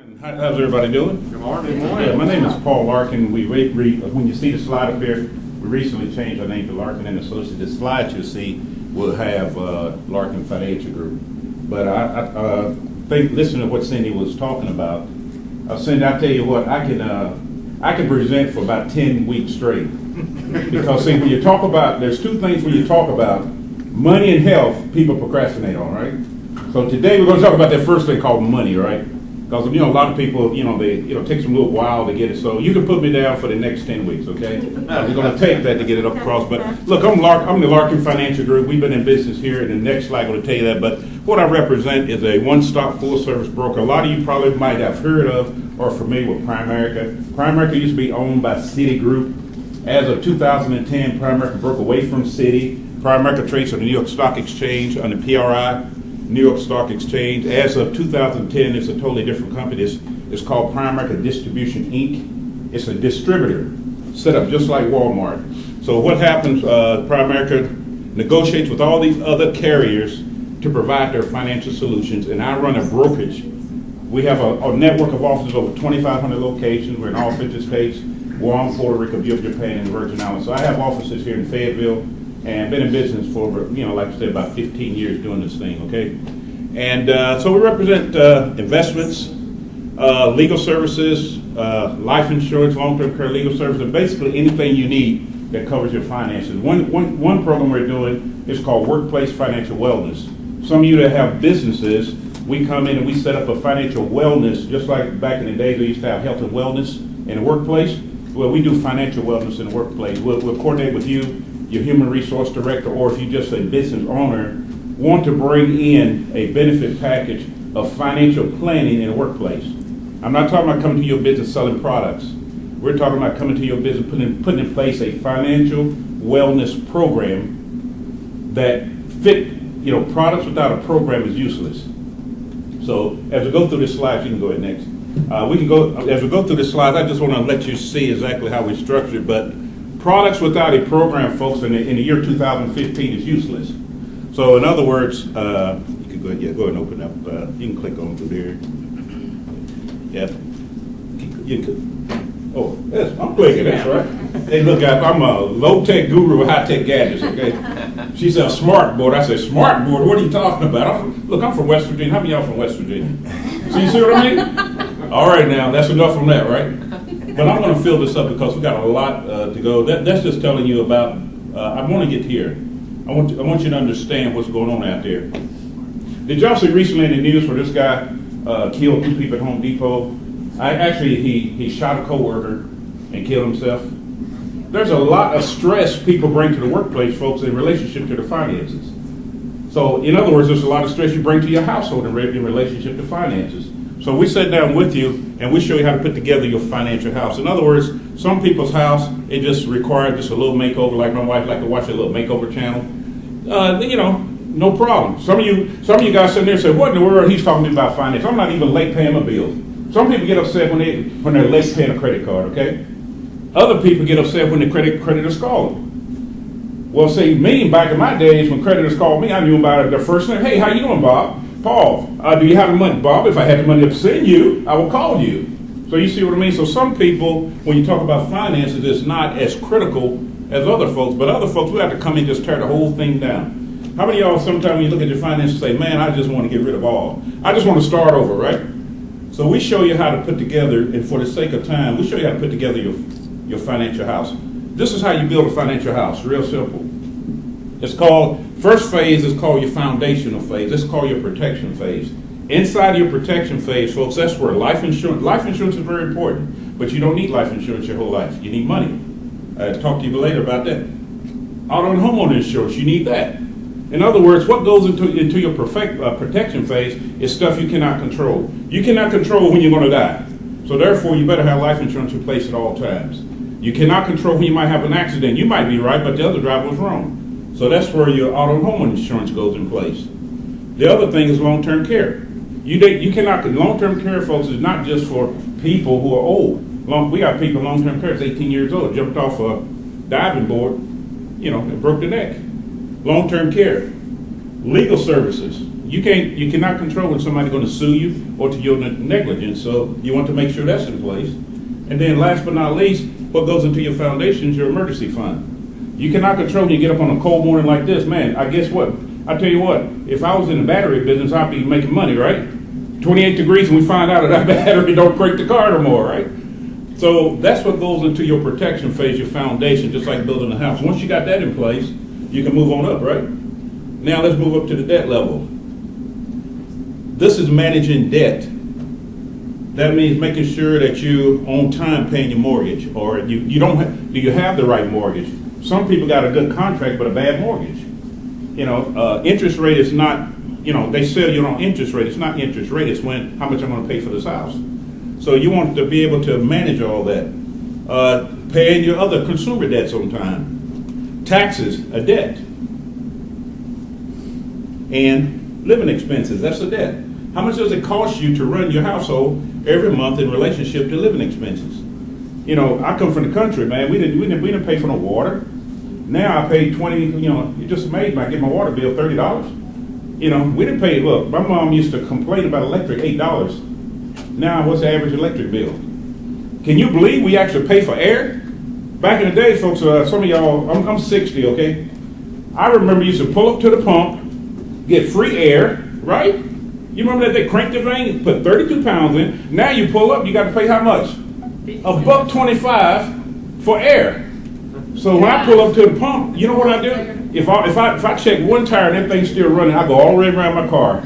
How's everybody doing? Good morning. Yeah, my name is Paul Larkin. When you see the slide up here, we recently changed our name to Larkin and Associates. The slide you see will have Larkin Financial Group. But I think, listening to what Cindy was talking about, Cindy, I tell you what, I can present for about 10 weeks straight. Because see, when you talk about, there's two things when you talk about money and health, people procrastinate on, right? So today we're going to talk about that first thing called money, right? Because a lot of people, it takes them a little while to get it. So you can put me down for the next 10 weeks, okay? We're going to take that to get it up across. But look, I'm the Larkin Financial Group. We've been in business here, and the next slide I'm going to tell you that. But what I represent is a one-stop full-service broker. A lot of you probably might have heard of or are familiar with Primerica. Primerica used to be owned by Citigroup. As of 2010, Primerica broke away from Citi. Primerica trades on the New York Stock Exchange on the PRI. New York Stock Exchange. As of 2010, it's a totally different company. It's called Primerica Distribution, Inc. It's a distributor set up just like Walmart. So what happens, Primerica negotiates with all these other carriers to provide their financial solutions, and I run a brokerage. We have a network of offices, over 2,500 locations. We're in all 50 states, Guam, Puerto Rico, Japan, and the Virgin Islands. So I have offices here in Fayetteville, and been in business for, like I said, about 15 years doing this thing, okay? And so we represent investments, legal services, life insurance, long-term care legal services, and basically anything you need that covers your finances. One program we're doing is called Workplace Financial Wellness. Some of you that have businesses, we come in and we set up a financial wellness, just like back in the days we used to have health and wellness in the workplace. Well, we do financial wellness in the workplace. We'll coordinate with you, your human resource director, or if you're just a business owner, want to bring in a benefit package of financial planning in the workplace. I'm not talking about coming to your business selling products. We're talking about coming to your business, putting in place a financial wellness program that fit, products without a program is useless. So as we go through this slide, you can go ahead next. As we go through the slides, I just want to let you see exactly how we structure it, but products without a program, folks, in the year 2015 is useless. So in other words, you can go ahead and open up. You can click on through there. Yeah. Yes, I'm clicking. That's right. Hey, look, I'm a low-tech guru with high-tech gadgets. Okay. She said smart board. I said smart board. What are you talking about? I'm from West Virginia. How many of y'all from West Virginia? So you see what I mean? All right, now that's enough from that, right? But I'm going to fill this up because we got a lot to go. That's just telling you about. I want to get here. I want you to understand what's going on out there. Did y'all see recently in the news where this guy killed 2 people at Home Depot? He shot a coworker and killed himself. There's a lot of stress people bring to the workplace, folks, in relationship to their finances. So, in other words, there's a lot of stress you bring to your household in relationship to finances. So we sit down with you and we show you how to put together your financial house. In other words, some people's house, it just requires just a little makeover, like my wife like to watch a little makeover channel. No problem. Some of you guys sitting there and say, what in the world he's talking about finance? I'm not even late paying my bills. Some people get upset when they're late paying a credit card, okay? Other people get upset when the creditors call them. Well, see, me, back in my days when creditors called me, I knew about it the first thing. Hey, how you doing, Bob? Paul, do you have the money? Bob, if I had the money to send you, I will call you. So you see what I mean? So some people, when you talk about finances, it's not as critical as other folks. But other folks, we have to come in and just tear the whole thing down. How many of y'all, sometimes when you look at your finances, say, man, I just want to get rid of all. I just want to start over, right? So we show you how to put together, and for the sake of time, we show you how to put together your financial house. This is how you build a financial house, real simple. It's called, first phase is called your foundational phase. It's called your protection phase. Inside your protection phase, folks, that's where life insurance is very important, but you don't need life insurance your whole life. You need money. I'll talk to you later about that. Auto and homeowner insurance, you need that. In other words, what goes into your protection phase is stuff you cannot control. You cannot control when you're going to die. So therefore, you better have life insurance in place at all times. You cannot control when you might have an accident. You might be right, but the other driver was wrong. So that's where your auto and home insurance goes in place. The other thing is long-term care. Long-term care, folks, is not just for people who are old. We got people long-term care that's 18 years old, jumped off a diving board, and broke their neck. Long-term care. Legal services. you cannot control when somebody's going to sue you or to your negligence. So you want to make sure that's in place. And then last but not least, what goes into your foundation is your emergency fund. You cannot control when you get up on a cold morning like this, man. I guess what? I tell you what, if I was in the battery business, I'd be making money, right? 28 degrees and we find out that battery don't crank the car no more, right? So that's what goes into your protection phase, your foundation, just like building a house. Once you got that in place, you can move on up, right? Now let's move up to the debt level. This is managing debt. That means making sure that you on time paying your mortgage, or you don't have, do you have the right mortgage? Some people got a good contract but a bad mortgage. You know, interest rate is not, you know, they sell you on interest rate. It's not interest rate, it's when how much I'm going to pay for this house. So you want to be able to manage all that. Paying your other consumer debts on time. Taxes, a debt. And living expenses, that's a debt. How much does it cost you to run your household every month in relationship to living expenses? You know, I come from the country, man. We didn't pay for no water. Now I pay 20, you know, it just amazed me. I get my water bill $30. You know, we didn't pay, look, my mom used to complain about electric, $8. Now what's the average electric bill? Can you believe we actually pay for air? Back in the day, folks, some of y'all, I'm 60, okay? I remember you used to pull up to the pump, get free air, right? You remember that they cranked the thing, put 32 pounds in. Now you pull up, you got to pay how much? $1.25 for air. So when I pull up to the pump, you know what I do? If I check one tire and everything's still running, I go all the way around my car.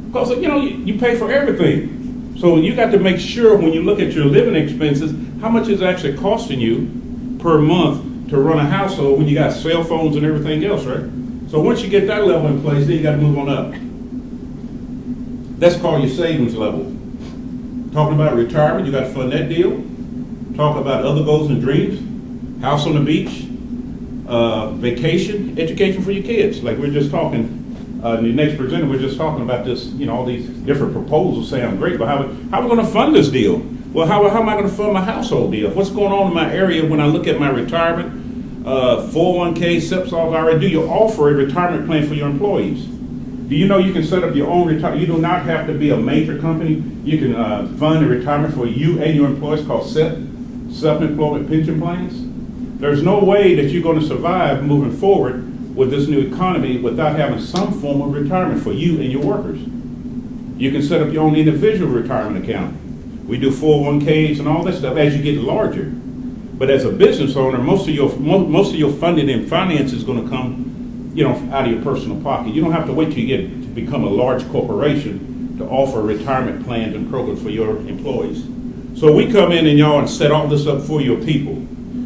Because, you know, you pay for everything. So you got to make sure when you look at your living expenses, how much is actually costing you per month to run a household when you got cell phones and everything else, right? So once you get that level in place, then you got to move on up. That's called your savings level. Talking about retirement, you got to fund that deal. Talk about other goals and dreams. House on the beach, vacation, education for your kids. Like we're just talking, the next presenter, we're just talking about this, you know, all these different proposals sound great, but how are we going to fund this deal? Well, how am I going to fund my household deal? What's going on in my area when I look at my retirement, 401k, SIPs, all I already do? You offer a retirement plan for your employees. Do you know you can set up your own retirement? You do not have to be a major company. You can fund a retirement for you and your employees called SIP, self-employment pension plans. There's no way that you're going to survive moving forward with this new economy without having some form of retirement for you and your workers. You can set up your own individual retirement account. We do 401ks and all that stuff as you get larger. But as a business owner, most of your funding and finance is going to come, you know, out of your personal pocket. You don't have to wait till you get to become a large corporation to offer retirement plans and programs for your employees. So we come in and y'all and set all this up for your people.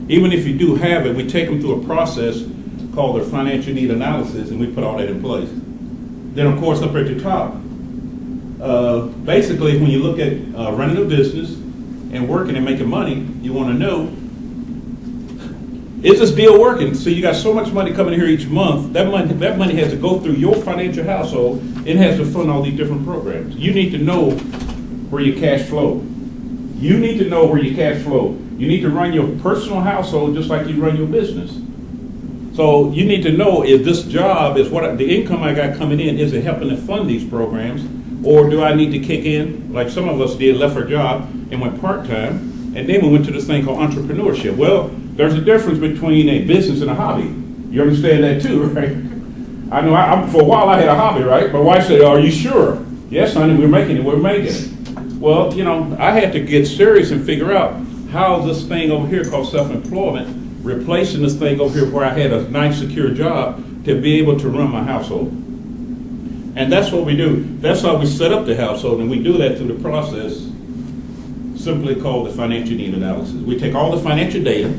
Even if you do have it, we take them through a process called their financial need analysis, and we put all that in place. Then, of course, up at the top, basically, when you look at running a business and working and making money, you want to know, is this deal working? So you got so much money coming in here each month, that money has to go through your financial household. It has to fund all these different programs. You need to know where your cash flow. You need to know where your cash flow. You need to run your personal household just like you run your business. So you need to know if this job is what the income I got coming in, is it helping to fund these programs, or do I need to kick in like some of us did, left our job and went part-time, and then we went to this thing called entrepreneurship. Well, there's a difference between a business and a hobby. You understand that too, right? I know for a while I had a hobby, right? My wife said, "Are you sure?" "Yes, honey, we're making it. Well, you know, I had to get serious and figure out how this thing over here called self-employment replacing this thing over here where I had a nice secure job to be able to run my household. And that's what we do. That's how we set up the household, and we do that through the process simply called the financial need analysis. We take all the financial data,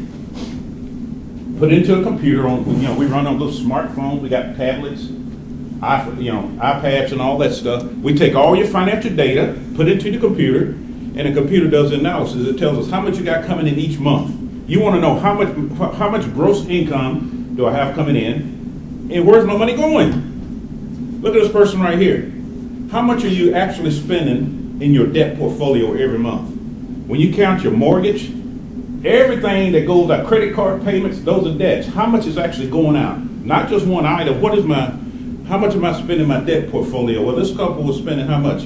put it into a computer we run on little smartphones, we got tablets, iPads and all that stuff. We take all your financial data, put it into the computer, and the computer does the analysis. It tells us how much you got coming in each month. You want to know how much gross income do I have coming in, and where's my money going? Look at this person right here. How much are you actually spending in your debt portfolio every month? When you count your mortgage, everything that goes out, credit card payments, those are debts. How much is actually going out? Not just one item. How much am I spending in my debt portfolio? Well, this couple was spending how much?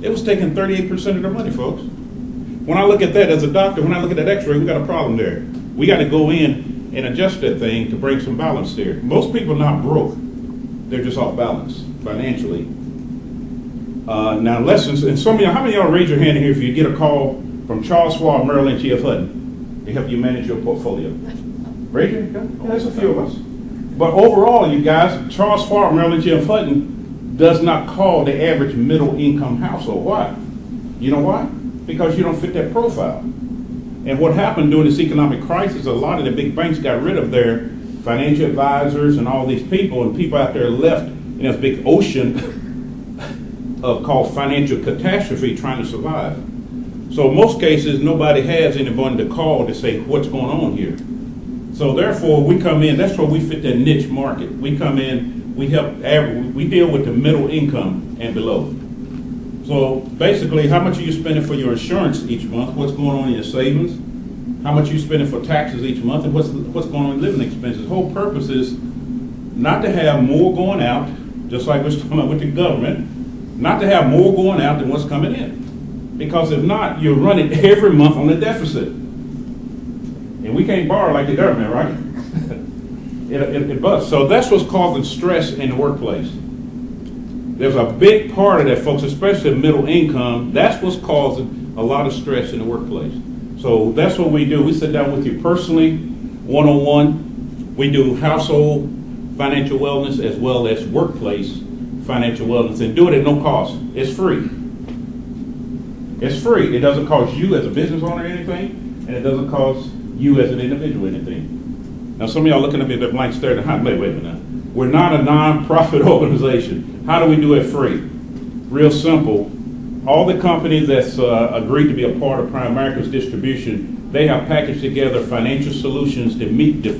It was taking 38% of their money, folks. When I look at that as a doctor, when I look at that x-ray, we got a problem there. We got to go in and adjust that thing to bring some balance there. Most people are not broke. They're just off balance financially. Now, lessons, and some of y'all, how many of y'all raise your hand here if you get a call from Charles Schwab, Merrill Lynch, G.F. Hutton to help you manage your portfolio? Raise your hand. Yeah, there's a few of us. But overall, you guys, Charles Schwab, Merrill Lynch, G.F. Hutton does not call the average middle income household. Why? You know why? Because you don't fit that profile. And what happened during this economic crisis, a lot of the big banks got rid of their financial advisors and all these people, and people out there left in this big ocean of called financial catastrophe trying to survive. So in most cases, nobody has anyone to call to say what's going on here. So therefore, we come in, that's where we fit that niche market. We come in, we help, we deal with the middle income and below. So basically, how much are you spending for your insurance each month? What's going on in your savings? How much are you spending for taxes each month? And what's going on in living expenses? The whole purpose is not to have more going out, just like we're talking about with the government, not to have more going out than what's coming in. Because if not, you're running every month on a deficit. And we can't borrow like the government, right? it busts. So that's what's causing stress in the workplace. There's a big part of that, folks, especially middle income. That's what's causing a lot of stress in the workplace. So that's what we do. We sit down with you personally, one-on-one. We do household financial wellness as well as workplace financial wellness, and do it at no cost. It's free. It's free. It doesn't cost you as a business owner anything, and it doesn't cost you as an individual anything. Now, some of y'all looking at me with a blank stare. Wait a minute now. We're not a non-profit organization. How do we do it free? Real simple. All the companies that's agreed to be a part of Prime America's distribution, they have packaged together financial solutions to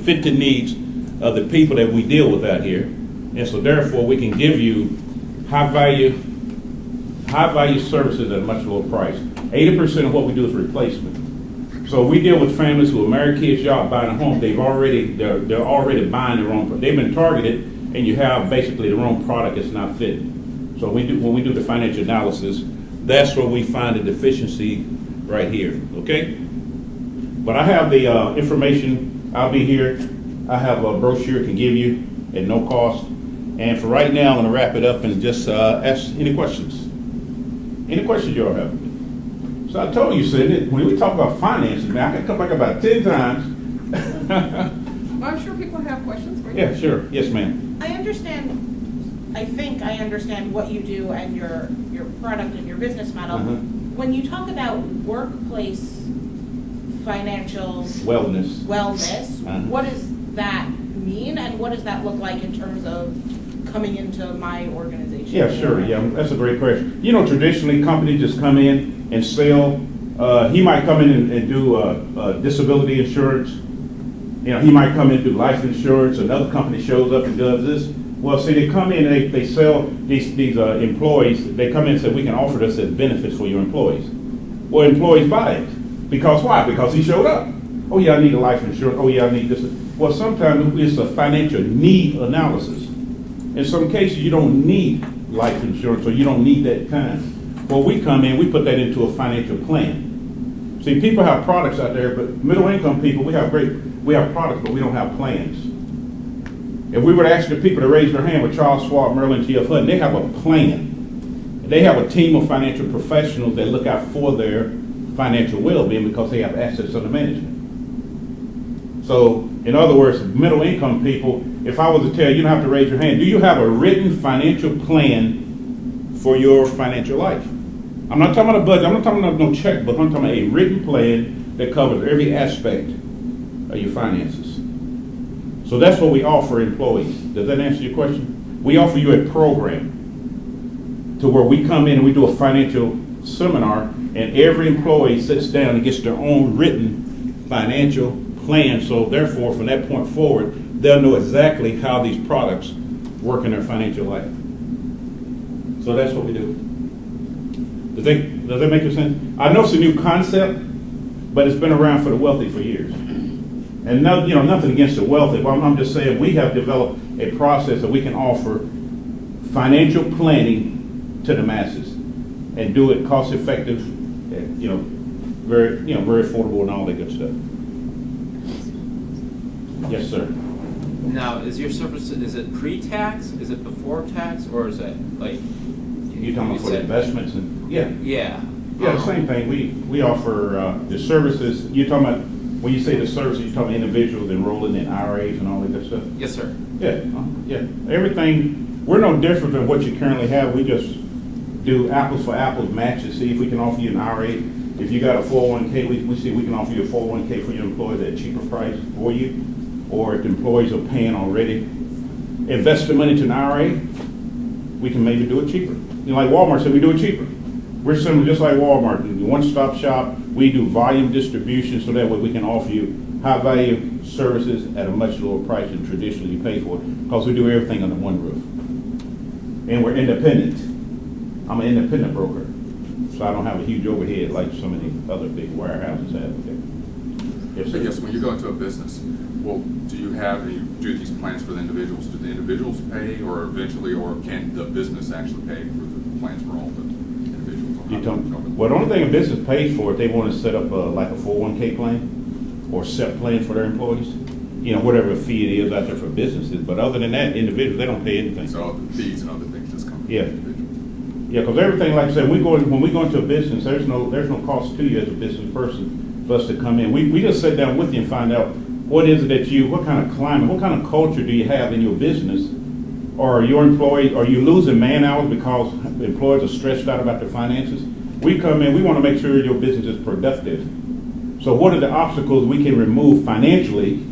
fit the needs of the people that we deal with out here. And so therefore, we can give you high value services at a much lower price. 80% of what we do is replacement. So we deal with families who are married, kids, y'all buying a home. They're already buying their own. They've been targeted, and you have basically the wrong product that's not fit. So when we do the financial analysis, that's where we find the deficiency right here. Okay. But I have the information. I'll be here. I have a brochure I can give you at no cost. And for right now, I'm going to wrap it up and just ask any questions. Any questions you all have? So I told you, Sidney, when we talk about finances, man, I can come back about 10 times. Well, I'm sure people have questions for you. Yeah, sure. Yes, ma'am. I think I understand what you do and your product and your business model. When you talk about workplace financial wellness, what does that mean, and what does that look like in terms of coming into my organization? Yeah, sure. Yeah, that's a great question. You know, traditionally, companies just come in and sell. He might come in and do disability insurance. You know, he might come in and do life insurance. Another company shows up and does this. Well, see, they come in and they sell these employees. They come in and say, we can offer this as benefits for your employees. Well, employees buy it. Because why? Because he showed up. Oh, yeah, I need a life insurance. Oh, yeah, I need this. Well, sometimes it's a financial need analysis. In some cases, you don't need life insurance, or you don't need that kind. Well, we come in, we put that into a financial plan. See, people have products out there, but middle income people, we have products, but we don't have plans. If we were to ask the people to raise their hand with Charles Schwab, Merrill Lynch, G.F. Hutton, they have a plan. They have a team of financial professionals that look out for their financial well-being because they have assets under management. So, in other words, middle income people, if I was to tell you, you don't have to raise your hand, do you have a written financial plan for your financial life? I'm not talking about a budget, I'm not talking about no checkbook, I'm talking about a written plan that covers every aspect of your finances. So that's what we offer employees. Does that answer your question? We offer you a program to where we come in and we do a financial seminar, and every employee sits down and gets their own written financial plan. So therefore, from that point forward, they'll know exactly how these products work in their financial life. So that's what we do. Does that make sense? I know it's a new concept, but it's been around for the wealthy for years. And no, nothing against the wealthy. Well, I'm just saying we have developed a process that we can offer financial planning to the masses and do it cost effective, very affordable and all that good stuff. Yes, sir. Now, is your service, is it pre-tax, is it before tax, or is it like? You're talking about for investments and, yeah. Yeah. Yeah, the same thing. We offer the services. You're talking about, when you say the services, you're talking about individuals enrolling in IRAs and all that good stuff? Yes, sir. Yeah, yeah. Everything, we're no different than what you currently have. We just do apples for apples matches, see if we can offer you an IRA. If you got a 401k, we see we can offer you a 401k for your employees at a cheaper price for you. Or if the employees are paying already, invest the money to an IRA, we can maybe do it cheaper. Like Walmart said, we do it cheaper. We're similar, just like Walmart, one-stop shop. We do volume distribution so that way we can offer you high-value services at a much lower price than traditionally you pay for it, because we do everything under one roof. And we're independent. I'm an independent broker, so I don't have a huge overhead like some of the other big warehouses have. Yes, sir. I guess when you go into a business, well, do you do these plans for the individuals? Do the individuals pay, or eventually, or can the business actually pay for the plans for all the individuals? Well, the only thing a business pays for, if they want to set up like a 401k plan or SEP plan for their employees, whatever fee it is out there for businesses. But other than that, individuals, they don't pay anything. So the fees and other things just come from the individuals. Yeah, because everything, like I said, when we go into a business, there's no cost to you as a business person for us to come in. We just sit down with you and find out what is it that what kind of climate, what kind of culture do you have in your business? Or are your employees, are you losing man hours because employees are stressed out about their finances? We come in, we want to make sure your business is productive. So what are the obstacles we can remove financially,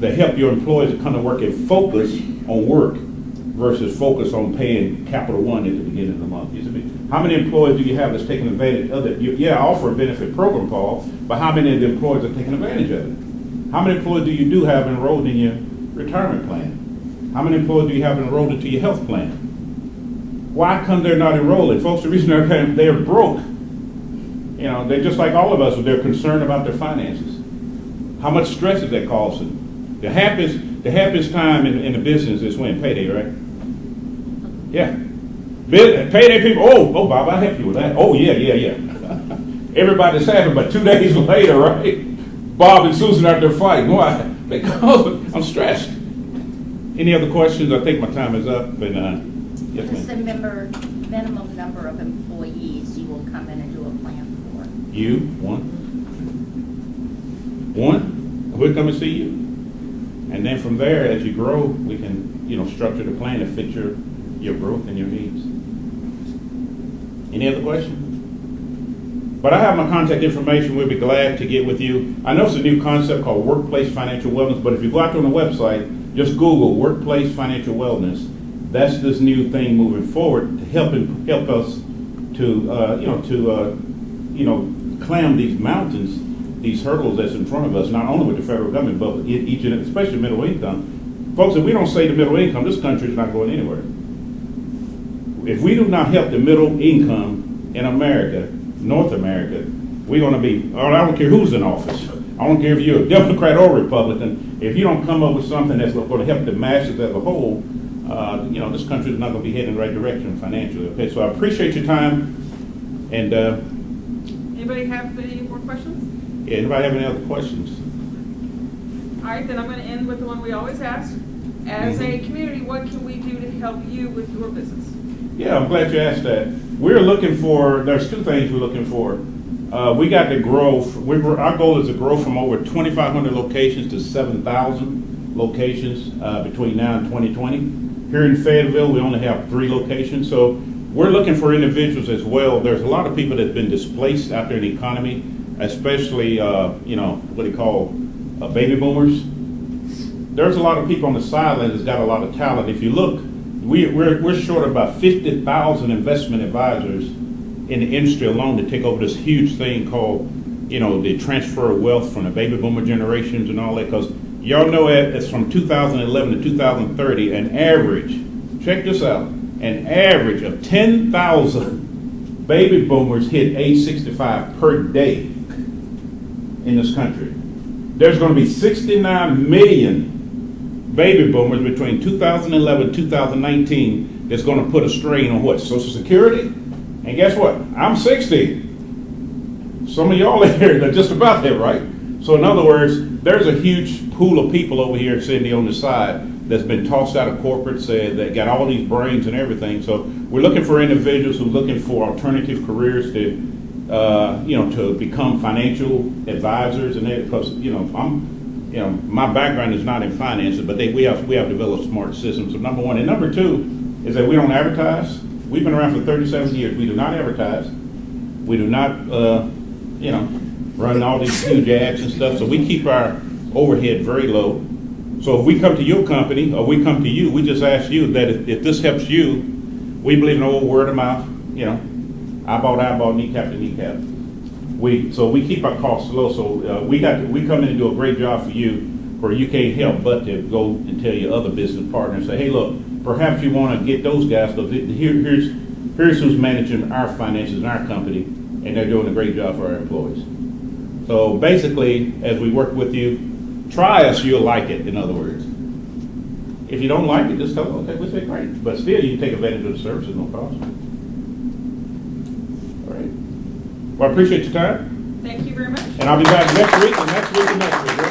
that help your employees to come to work and focus on work versus focus on paying Capital One at the beginning of the month? How many employees do you have that's taking advantage of it? Yeah, I offer a benefit program, Paul, but how many of the employees are taking advantage of it? How many employees do you have enrolled in your retirement plan? How many employees do you have enrolled into your health plan? Why come they're not enrolling? Folks, the reason they're broke. They're just like all of us, they're concerned about their finances. How much stress is that causing? The happiest time in the business is when? Payday, right? Yeah. Payday people, oh, Bob, I'll help you with that. Oh, yeah. Everybody's happy, but 2 days later, right? Bob and Susan out there fighting. Why? Because I'm stressed. Any other questions? I think my time is up. And yes, What's the ma'am. minimum number of employees you will come in and do a plan for? You, one. We'll come and see you. And then from there, as you grow, we can, structure the plan to fit your growth and your needs. Any other questions? But I have my contact information. We'll be glad to get with you. I know it's a new concept called Workplace Financial Wellness, but if you go out there on the website, just Google Workplace Financial Wellness. That's this new thing moving forward to help us to climb these mountains, these hurdles that's in front of us, not only with the federal government, but each and especially middle income. Folks, if we don't save the middle income, this country is not going anywhere. If we do not help the middle income in America, North America, we're going to be, I don't care who's in office. I don't care if you're a Democrat or Republican. If you don't come up with something that's going to help the masses as a whole, this country is not going to be heading in the right direction financially. Okay, so I appreciate your time. And anybody have any more questions? Yeah, anybody have any other questions? All right, then I'm going to end with the one we always ask. As a community, what can we do to help you with your business? Yeah, I'm glad you asked that. We're looking for, there's two things we're looking for. We got to grow, our goal is to grow from over 2,500 locations to 7,000 locations between now and 2020. Here in Fayetteville, we only have 3 locations, so we're looking for individuals as well. There's a lot of people that have been displaced out there in the economy, especially, what they call baby boomers. There's a lot of people on the sidelines that's got a lot of talent. If you look, we're short of about 50,000 investment advisors in the industry alone to take over this huge thing called, the transfer of wealth from the baby boomer generations and all that. Because y'all know it's from 2011 to 2030, an average, check this out, an average of 10,000 baby boomers hit age 65 per day in this country. There's going to be 69 million baby boomers between 2011 2019 that's going to put a strain on what? Social Security? And guess what? I'm 60. Some of y'all in here are just about there, right? So in other words, there's a huge pool of people over here, Cindy, on the side that's been tossed out of corporate, said that got all these brains and everything. So we're looking for individuals who are looking for alternative careers to, to become financial advisors and that, because my background is not in finances, but we have developed smart systems. So number one, and number two is that we don't advertise. We've been around for 37 years. We do not advertise. We do not, run all these huge ads and stuff. So we keep our overhead very low. So if we come to your company or we come to you, we just ask you that if this helps you, we believe in the old word of mouth, eyeball to eyeball, kneecap to kneecap. So we keep our costs low. So we come in and do a great job for you, where you can't help but to go and tell your other business partners, say, hey, look, perhaps you want to get those guys, because here's who's managing our finances in our company, and they're doing a great job for our employees. So basically, as we work with you, try us, you'll like it, in other words. If you don't like it, just tell them, okay, we'll say great. But still, you can take advantage of the services, no cost. All right. Well, I appreciate your time. Thank you very much. And I'll be back next week and next week and next week.